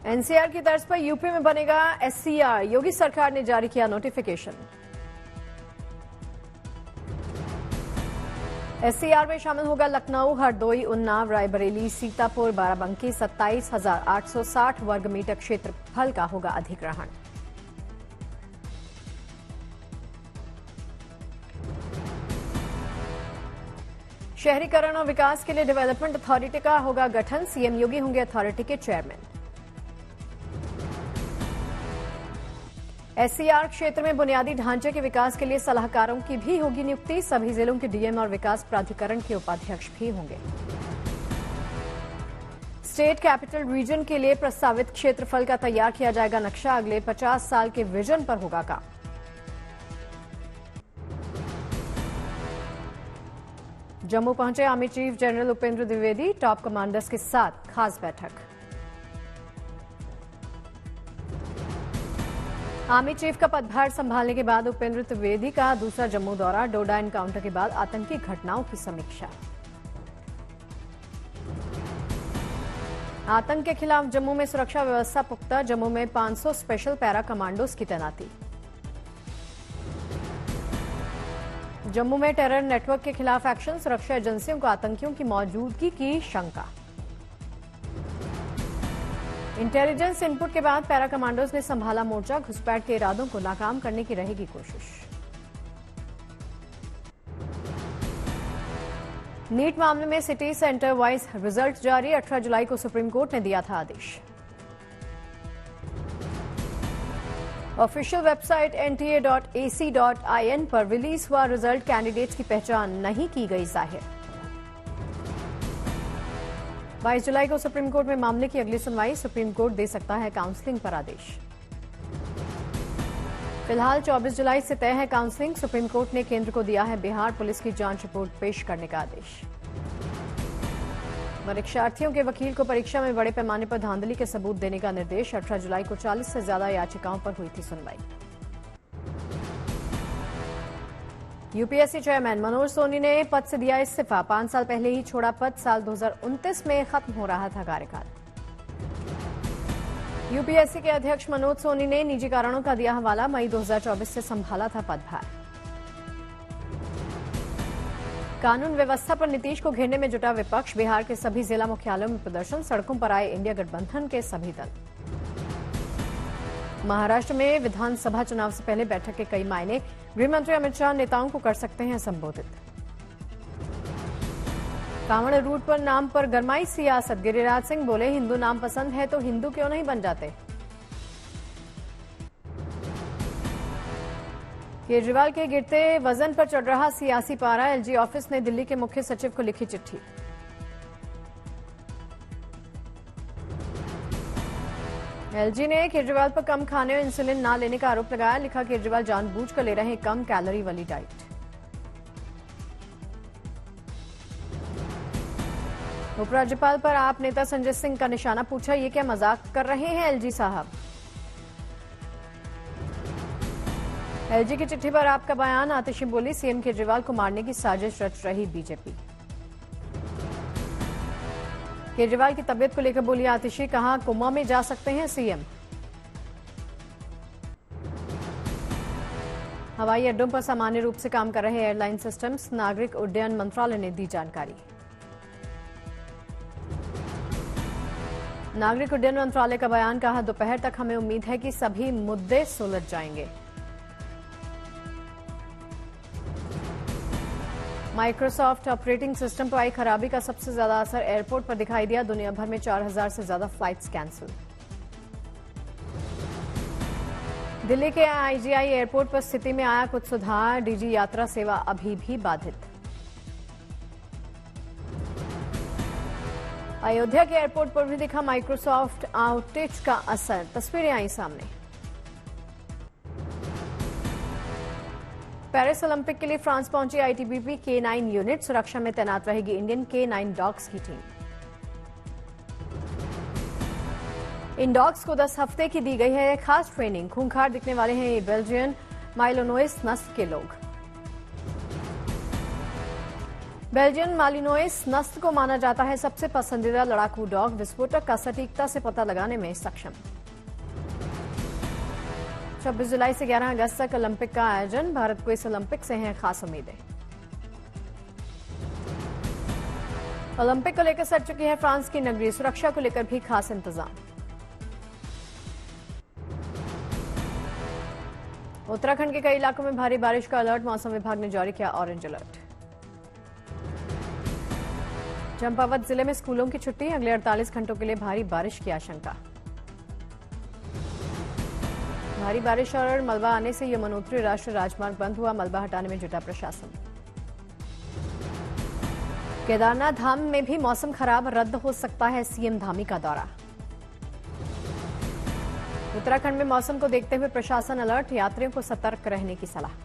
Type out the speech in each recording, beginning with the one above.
NCR की तर्ज पर यूपी में बनेगा एससीआर, योगी सरकार ने जारी किया नोटिफिकेशन। एससीआर में शामिल होगा लखनऊ, हरदोई, उन्नाव, रायबरेली, सीतापुर, बाराबंकी। 27,860 वर्ग मीटर क्षेत्रफल का होगा अधिग्रहण। शहरीकरण और विकास के लिए डेवलपमेंट अथॉरिटी का होगा गठन, सीएम योगी होंगे अथॉरिटी के चेयरमैन। एससीआर क्षेत्र में बुनियादी ढांचे के विकास के लिए सलाहकारों की भी होगी नियुक्ति, सभी जिलों के डीएम और विकास प्राधिकरण के उपाध्यक्ष भी होंगे। स्टेट कैपिटल रीजन के लिए प्रस्तावित क्षेत्रफल का तैयार किया जाएगा नक्शा, अगले 50 साल के विजन पर होगा काम। जम्मू पहुंचे army chief general Upendra Dwivedi, top commanders के साथ खास बैठक। आर्मी चीफ का पदभार संभालने के बाद उपेंद्र द्विवेदी का दूसरा जम्मू दौरा, डोडा एनकाउंटर के बाद आतंकी घटनाओं की समीक्षा। आतंक के खिलाफ जम्मू में सुरक्षा व्यवस्था पुख्ता, जम्मू में 500 स्पेशल पैरा कमांडोज की तैनाती। जम्मू में टेरर नेटवर्क के खिलाफ एक्शन, सुरक्षा एजेंसियों को आतंकियों की मौजूदगी की शंका। इंटेलिजेंस इनपुट के बाद पैरा कमांडोज ने संभाला मोर्चा, घुसपैठ के इरादों को नाकाम करने की रहेगी कोशिश। नीट मामले में सिटी सेंटर वाइज रिजल्ट जारी, 18 जुलाई को सुप्रीम कोर्ट ने दिया था आदेश। ऑफिशियल वेबसाइट nta.ac.in पर रिलीज हुआ रिजल्ट, कैंडिडेट्स की पहचान नहीं की गई जाहिर। 22 जुलाई को सुप्रीम कोर्ट में मामले की अगली सुनवाई, सुप्रीम कोर्ट दे सकता है काउंसलिंग पर आदेश। फिलहाल 24 जुलाई से तय है काउंसलिंग, सुप्रीम कोर्ट ने केंद्र को दिया है बिहार पुलिस की जांच रिपोर्ट पेश करने का आदेश। परीक्षार्थियों के वकील को परीक्षा में बड़े पैमाने पर धांधली के सबूत देने का निर्देश, 18 जुलाई को 40 से ज्यादा याचिकाओं पर हुई थी सुनवाई। यूपीएससी चेयरमैन मनोज सोनी ने पद से दिया इस्तीफा, 5 साल पहले ही छोड़ा पद, साल 2029 में खत्म हो रहा था कार्यकाल। यूपीएससी के अध्यक्ष मनोज सोनी ने निजी कारणों का दिया हवाला, मई 2024 से संभाला था पदभार। कानून व्यवस्था पर नीतीश को घेरने में जुटा विपक्ष, बिहार के सभी जिला मुख्यालयों में प्रदर्शन, सड़कों पर आए इंडिया गठबंधन के सभी दल। महाराष्ट्र में विधानसभा चुनाव से पहले बैठक के कई मायने, गृहमंत्री अमित शाह नेताओं को कर सकते हैं संबोधित। कांवड़ रूट पर नाम पर गरमाई सियासत, गिरिराज सिंह बोले हिंदू नाम पसंद है तो हिंदू क्यों नहीं बन जाते। केजरीवाल के गिरते वजन पर चढ़ रहा सियासी पारा, एलजी ऑफिस ने दिल्ली के मुख्य सचिव को लिखी चिट्ठी। एलजी ने केजरीवाल पर कम खाने और इंसुलिन ना लेने का आरोप लगाया, लिखा केजरीवाल जानबूझकर ले रहे हैं कम कैलोरी वाली डाइट। उपराज्यपाल पर आप नेता संजय सिंह का निशाना, पूछा ये क्या मजाक कर रहे हैं एलजी साहब। एलजी की चिट्ठी पर आपका बयान, आतिशी बोली सीएम केजरीवाल को मारने की साजिश रच रही बीजेपी। केजरीवाल की तबीयत को लेकर बोली आतिशी, कहा कोमा में जा सकते हैं सीएम। हवाई अड्डों पर सामान्य रूप से काम कर रहे एयरलाइन सिस्टम्स, नागरिक उड्डयन मंत्रालय ने दी जानकारी। नागरिक उड्डयन मंत्रालय का बयान, कहा दोपहर तक हमें उम्मीद है कि सभी मुद्दे सुलझ जाएंगे। माइक्रोसॉफ्ट ऑपरेटिंग सिस्टम पर आई खराबी का सबसे ज्यादा असर एयरपोर्ट पर दिखाई दिया, दुनिया भर में 4000 से ज्यादा फ्लाइट्स कैंसिल। दिल्ली के आईजीआई एयरपोर्ट पर स्थिति में आया कुछ सुधार, डीजी यात्रा सेवा अभी भी बाधित। अयोध्या के एयरपोर्ट पर भी दिखा माइक्रोसॉफ्ट आउटेज का असर, तस्वीरें आई सामने। पेरिस ओलंपिक के लिए फ्रांस पहुंची आईटीबीपी K9 यूनिट, सुरक्षा में तैनात रहेगी इंडियन K9 डॉग्स की टीम। इन डॉग्स को 10 हफ्ते की दी गई है खास ट्रेनिंग, खूंखार दिखने वाले हैं ये बेल्जियन माइलोनोइस नस्ल के लोग। बेल्जियन मालिनोइस नस्ल को माना जाता है सबसे पसंदीदा लड़ाकू डॉग। विस्फोटक का सटीकता से पता लगाने में सक्षम। 26 जुलाई से 11 अगस्त तक ओलंपिक का आयोजन। भारत को इस ओलंपिक से हैं खास उम्मीदें। ओलंपिक को लेकर सज चुकी है फ्रांस की नगरी। सुरक्षा को लेकर भी खास इंतजाम। उत्तराखंड के कई इलाकों में भारी बारिश का अलर्ट। मौसम विभाग ने जारी किया ऑरेंज अलर्ट। चंपावत जिले में स्कूलों की छुट्टी। अगले 48 घंटों के लिए भारी बारिश की आशंका। भारी बारिश और मलबा आने से यमुनोत्री राष्ट्रीय राजमार्ग बंद हुआ। मलबा हटाने में जुटा प्रशासन। केदारनाथ धाम में भी मौसम खराब। रद्द हो सकता है सीएम धामी का दौरा। उत्तराखंड में मौसम को देखते हुए प्रशासन अलर्ट। यात्रियों को सतर्क रहने की सलाह।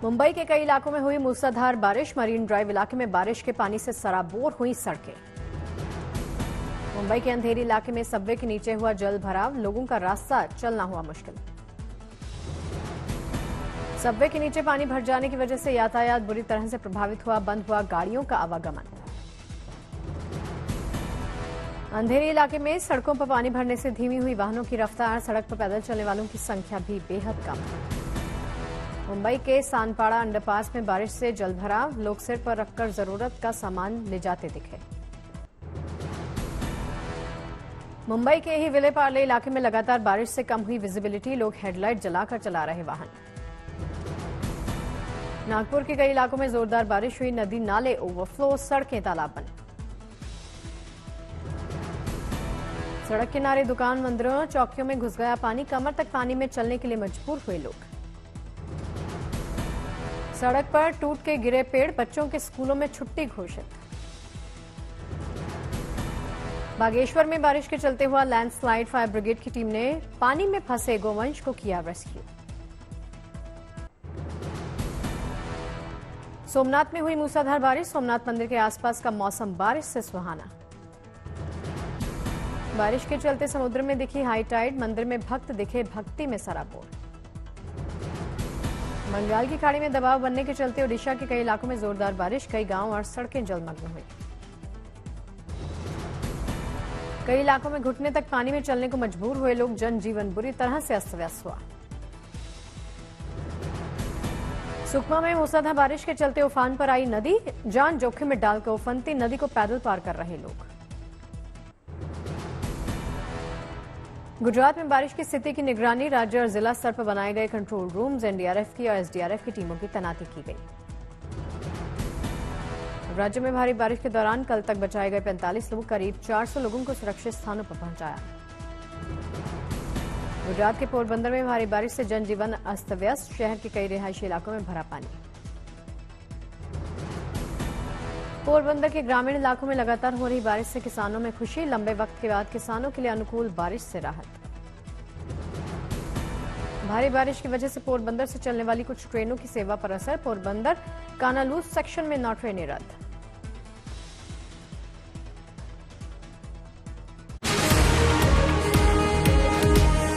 मुंबई के कई इलाकों में हुई मूसलाधार बारिश। मरीन ड्राइव इलाके में बारिश के पानी से सराबोर हुई सड़कें। मुंबई के अंधेरी इलाके में सबवे के नीचे हुआ जल भराव। लोगों का रास्ता चलना हुआ मुश्किल। सबवे के नीचे पानी भर जाने की वजह से यातायात बुरी तरह से प्रभावित हुआ। बंद हुआ गाड़ियों का आवागमन। अंधेरी इलाके में सड़कों पर पानी भरने से धीमी हुई वाहनों की रफ्तार। सड़क पर पैदल चलने वालों की संख्या भी बेहद कम। मुंबई के सानपाड़ा अंडरपास में बारिश से जलभराव। लोग सिर पर रखकर जरूरत का सामान ले जाते दिखे। मुंबई के ही विले पार्ले इलाके में लगातार बारिश से कम हुई विजिबिलिटी। लोग हेडलाइट जलाकर चला रहे वाहन। नागपुर के कई इलाकों में जोरदार बारिश हुई। नदी नाले ओवरफ्लो। सड़कें तालाबंद। सड़क किनारे दुकान मंदिरों चौकियों में घुस गया पानी। कमर तक पानी में चलने के लिए मजबूर हुए लोग। सड़क पर टूट के गिरे पेड़। बच्चों के स्कूलों में छुट्टी घोषित। बागेश्वर में बारिश के चलते हुआ लैंडस्लाइड। फायर ब्रिगेड की टीम ने पानी में फंसे गोवंश को किया रेस्क्यू। सोमनाथ में हुई मूसलाधार बारिश। सोमनाथ मंदिर के आसपास का मौसम बारिश से सुहाना। बारिश के चलते समुद्र में दिखी हाई टाइड। मंदिर में भक्त दिखे भक्ति में सराबोर। बंगाल की खाड़ी में दबाव बनने के चलते ओडिशा के कई इलाकों में जोरदार बारिश। कई गांव और सड़कें जलमग्न हुई। कई इलाकों में घुटने तक पानी में चलने को मजबूर हुए लोग। जनजीवन बुरी तरह से अस्त व्यस्त हुआ। सुकमा में मूसलाधार बारिश के चलते उफान पर आई नदी। जान जोखिम में डालकर उफनती नदी को पैदल पार कर रहे लोग। गुजरात में बारिश की स्थिति की निगरानी। राज्य और जिला स्तर पर बनाए गए कंट्रोल रूम्स। एनडीआरएफ की और एसडीआरएफ की टीमों की तैनाती की गई। राज्य में भारी बारिश के दौरान कल तक बचाए गए 45 लोग। करीब 400 लोगों को सुरक्षित स्थानों पर पहुंचाया। गुजरात के पोरबंदर में भारी बारिश से जनजीवन अस्त व्यस्त। शहर के कई रिहायशी इलाकों में भरा पानी। पोरबंदर के ग्रामीण इलाकों में लगातार हो रही बारिश से किसानों में खुशी। लंबे वक्त के बाद किसानों के लिए अनुकूल बारिश से राहत। भारी बारिश की वजह से पोरबंदर से चलने वाली कुछ ट्रेनों की सेवा पर असर। पोरबंदर कानालूस सेक्शन में 9 ट्रेनें रद्द।